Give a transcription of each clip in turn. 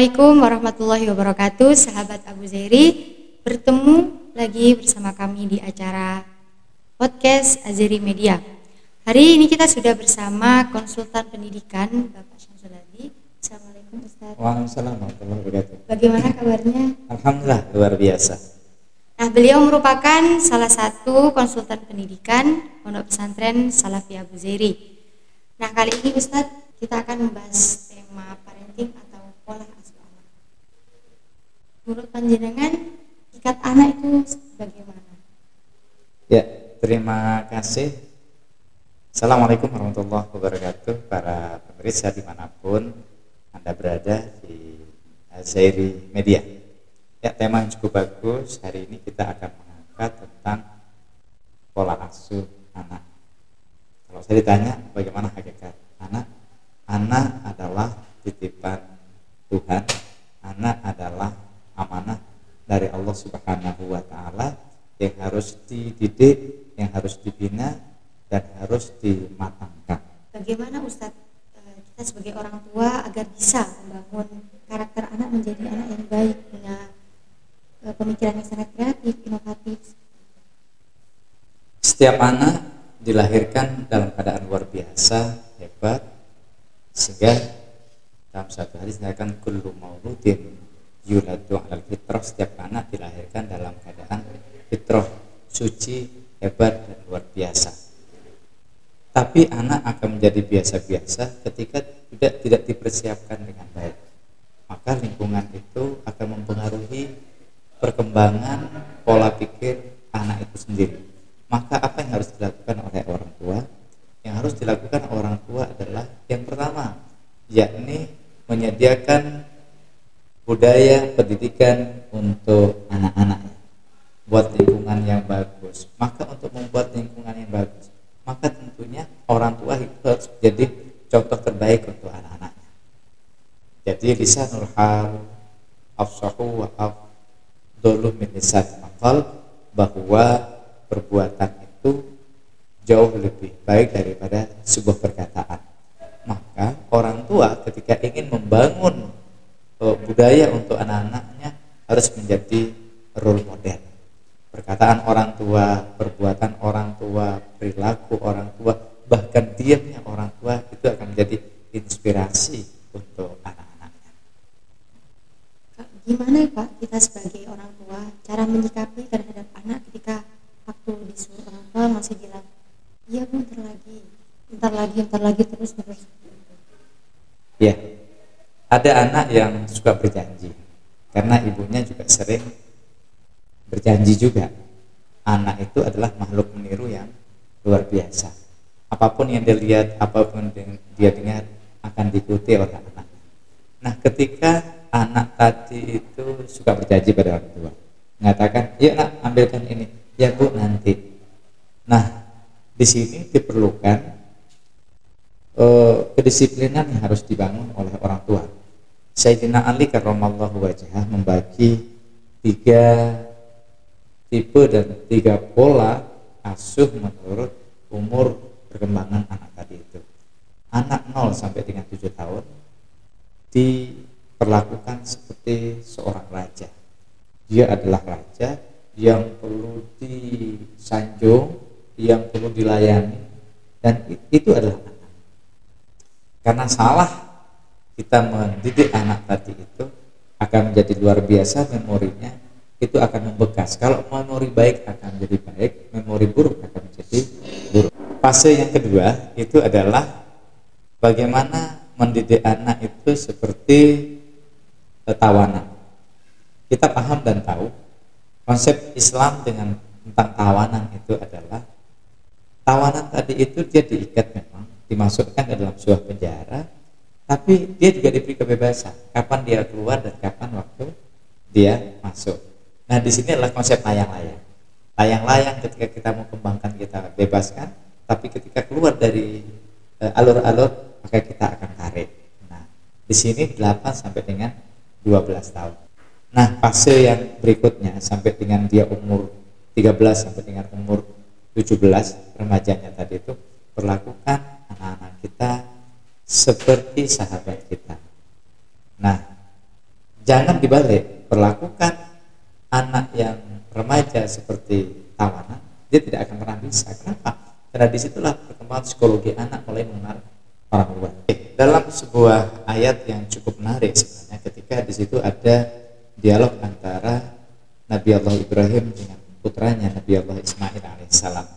Assalamualaikum warahmatullahi wabarakatuh, sahabat Abu Zairi. Bertemu lagi bersama kami di acara podcast Azeri Media. Hari ini kita sudah bersama konsultan pendidikan Bapak Syamsul Hadi. Assalamualaikum Ustaz. Waalaikumsalam warahmatullahi wabarakatuh. Bagaimana kabarnya? Alhamdulillah luar biasa. Nah, beliau merupakan salah satu konsultan pendidikan Pondok Pesantren Salafi Abu Zairi. Nah, kali ini Ustaz kita akan membahas tema parenting atau pola asuh anak. Menurut panjenengan, ikat anak itu bagaimana? Ya, terima kasih. Assalamualaikum warahmatullahi wabarakatuh. Para pemirsa dimanapun Anda berada di Azeri Media. Ya, tema yang cukup bagus. Hari ini kita akan mengangkat tentang pola asuh anak. Kalau saya ditanya bagaimana hakikat anak, anak adalah titipan Tuhan. Anak adalah amanah dari Allah Subhanahu wa Ta'ala yang harus dididik, yang harus dibina, dan harus dimatangkan. Bagaimana Ustadz kita sebagai orang tua agar bisa membangun karakter anak menjadi anak yang baik, punya pemikiran yang sangat kreatif, inovatif? Setiap anak dilahirkan dalam keadaan luar biasa, hebat, sehingga dalam satu hadis dikatakan kullu mauludin yuladu 'alal fitrah, setiap anak dilahirkan dalam keadaan fitrah, suci, hebat, dan luar biasa. Tapi anak akan menjadi biasa-biasa ketika tidak dipersiapkan dengan baik. Maka lingkungan itu akan mempengaruhi perkembangan pola pikir anak itu sendiri. Maka apa yang harus dilakukan oleh orang tua? Yang harus dilakukan orang tua adalah yang pertama, yakni menyediakan budaya pendidikan untuk anak-anaknya, buat lingkungan yang bagus. Maka untuk membuat lingkungan yang bagus, maka tentunya orang tua itu harus jadi contoh terbaik untuk anak-anaknya. Jadi lisanul hal afsahu wa afdalu min lisanil maqal, bahwa perbuatan itu jauh lebih baik daripada sebuah perkataan. Maka orang tua ketika ingin membangun budaya untuk anak-anaknya harus menjadi role model. Perkataan orang tua, perbuatan orang tua, perilaku orang tua, bahkan diamnya orang tua itu akan menjadi inspirasi untuk anak-anaknya. Gimana ya Pak, kita sebagai orang tua cara menyikapi terhadap anak ketika waktu disuruh orang tua masih bilang, iya Bu, entar lagi terus. Ya, ada anak yang suka berjanji karena ibunya juga sering berjanji juga. Anak itu adalah makhluk meniru yang luar biasa. Apapun yang dia lihat, apapun yang dia dengar akan diikuti oleh anak. Nah, ketika anak tadi itu suka berjanji pada orang tua, mengatakan, "Yuk nak, ambilkan ini." "Ya Bu, nanti." Nah, di sini diperlukan kedisiplinan yang harus dibangun oleh orang tua. Sayyidina Ali karramallahu wajhah membagi 3 tipe dan 3 pola asuh menurut umur perkembangan anak tadi itu. Anak 0 sampai dengan 7 tahun diperlakukan seperti seorang raja. Dia adalah raja yang perlu disanjung, yang perlu dilayani, dan itu adalah anak. Karena salah kita mendidik anak tadi itu akan menjadi luar biasa, memorinya itu akan membekas. Kalau memori baik akan menjadi baik, memori buruk akan menjadi buruk. Fase yang kedua itu adalah bagaimana mendidik anak itu seperti tawanan. Kita paham dan tahu konsep Islam tentang tawanan itu adalah tawanan tadi itu dia diikat, memang dimasukkan ke dalam sebuah penjara, tapi dia juga diberi kebebasan kapan dia keluar dan kapan waktu dia masuk. Nah, di sini adalah konsep layang-layang. Layang-layang ketika kita mau kembangkan kita bebaskan, tapi ketika keluar dari alur-alur maka kita akan tarik. Nah, di sini 8 sampai dengan 12 tahun. Nah, fase yang berikutnya sampai dengan dia umur 13 sampai dengan umur 17, remajanya tadi itu, perlakukan anak-anak kita seperti sahabat kita. Nah, Jangan dibalik, perlakukan anak yang remaja seperti tawanan, dia tidak akan pernah bisa. Kenapa? Karena disitulah perkembangan psikologi anak mulai mengenal orang tua. Dalam sebuah ayat yang cukup menarik sebenarnya, ketika di situ ada dialog antara Nabi Allah Ibrahim dengan putranya Nabi Allah Ismail alaihissalam.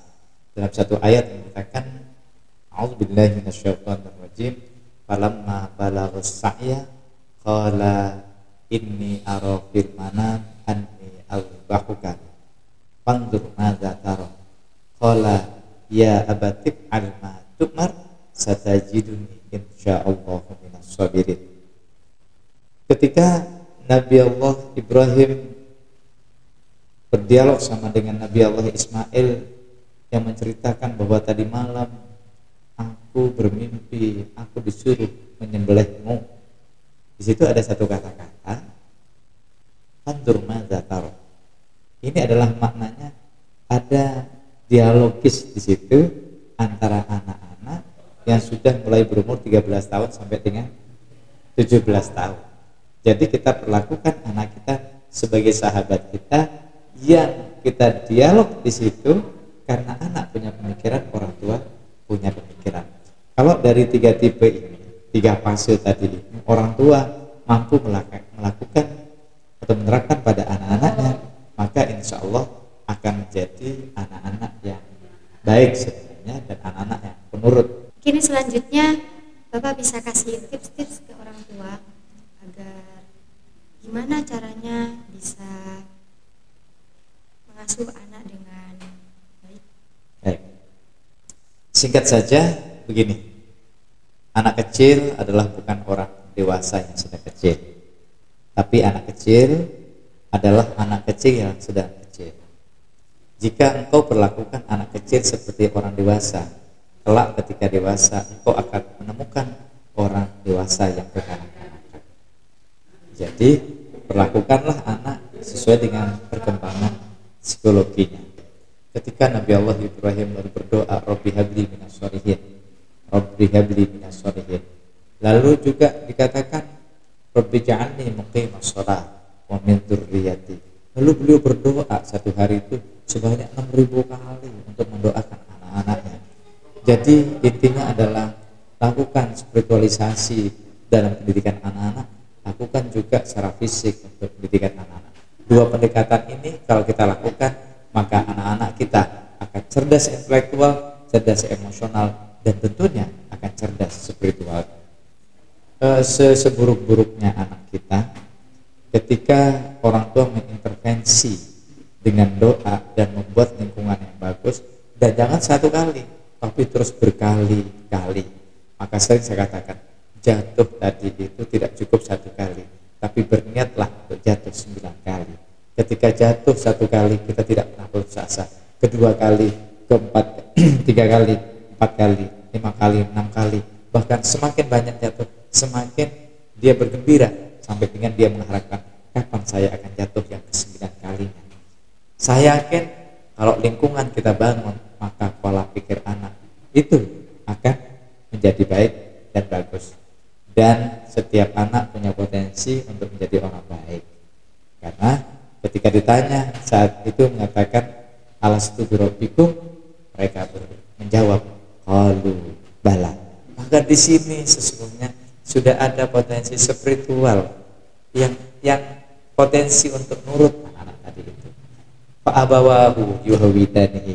Dalam satu ayat yang mengatakan, A'udzubillahi minasyaitonirrajim, falamma balaghas sa'ya qala inni ara fil manam anni azbahuka fanzur madza tara qala ya abatib al ma tu'mar satajiduni insyaallah minas sabirin. Ketika Nabi Allah Ibrahim berdialog sama dengan Nabi Allah Ismail yang menceritakan bahwa tadi malam aku bermimpi, aku disuruh menyembelihmu. Di situ ada satu kata-kata, fanzur madza tara. Ini adalah maknanya ada dialogis di situ antara anak-anak yang sudah mulai berumur 13 tahun sampai dengan 17 tahun. Jadi kita perlakukan anak kita sebagai sahabat kita yang kita dialog di situ, karena anak punya pemikiran, orang tua punya pemikiran. Kalau dari tiga tipe ini, tiga fase tadi ini, orang tua mampu melakukan atau menerapkan pada anak-anaknya, maka insya Allah akan menjadi anak-anak yang baik sebenarnya dan anak-anak yang penurut. Kini selanjutnya Bapak bisa kasih tips-tips ke orang tua agar gimana caranya bisa mengasuh anak dengan baik. Baik. Singkat saja begini, anak kecil adalah bukan orang dewasa yang sudah kecil, tapi anak kecil adalah anak kecil yang sedang kecil. Jika engkau perlakukan anak kecil seperti orang dewasa, kelak ketika dewasa engkau akan menemukan orang dewasa yang kekanak-kanakan. Jadi perlakukanlah anak sesuai dengan perkembangan psikologinya. Ketika Nabi Allah Ibrahim lalu berdoa, Rabbi habli minas sholihin, Rabbi habli minas sholihin. Lalu juga dikatakan, Rabbi ja'alni muqimas shalah wa min dzurriyyati. Lalu beliau berdoa satu hari itu sebanyak 6.000 kali untuk mendoakan anak-anaknya. Jadi intinya adalah lakukan spiritualisasi dalam pendidikan anak-anak, lakukan juga secara fisik untuk pendidikan anak-anak. Dua pendekatan ini kalau kita lakukan, maka anak-anak kita akan cerdas intelektual, cerdas emosional, dan tentunya akan cerdas spiritual. Seburuk-buruknya anak kita, ketika orang tua mengintervensi dengan doa dan membuat lingkungan yang bagus, dan jangan satu kali, tapi terus berkali-kali, maka sering saya katakan, jatuh tadi itu tidak cukup satu kali, tapi berniatlah untuk jatuh 9 kali. Ketika jatuh satu kali, kita tidak pernah putus asa. Kedua kali, keempat, 3 kali, 4 kali, 5 kali, 6 kali, bahkan semakin banyak jatuh, semakin dia bergembira, sampai dengan dia mengharapkan kapan saya akan jatuh yang ke-9 kalinya. Saya yakin kalau lingkungan kita bangun, maka pola pikir anak itu akan menjadi baik dan bagus. Dan setiap anak punya potensi untuk menjadi orang baik. Karena ketika ditanya saat itu mengatakan alastu birabbikum, mereka menjawab qalu bala. Maka di sini sesungguhnya sudah ada potensi spiritual yang potensi untuk nurut anak tadi itu. Fa abawahu yuhawidanihi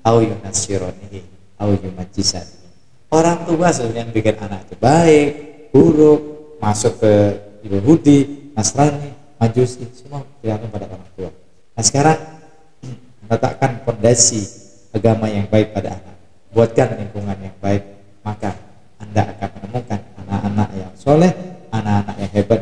au yunasironihi au yumajjisanihi. Orang tua sebenarnya yang bikin anak itu baik, buruk, masuk ke Yahudi, Nasrani, Majusi, semua tergantung pada orang tua. Nah sekarang meletakkan fondasi agama yang baik pada anak, buatkan lingkungan yang baik, maka Anda akan menemukan anak-anak yang soleh, anak-anak yang hebat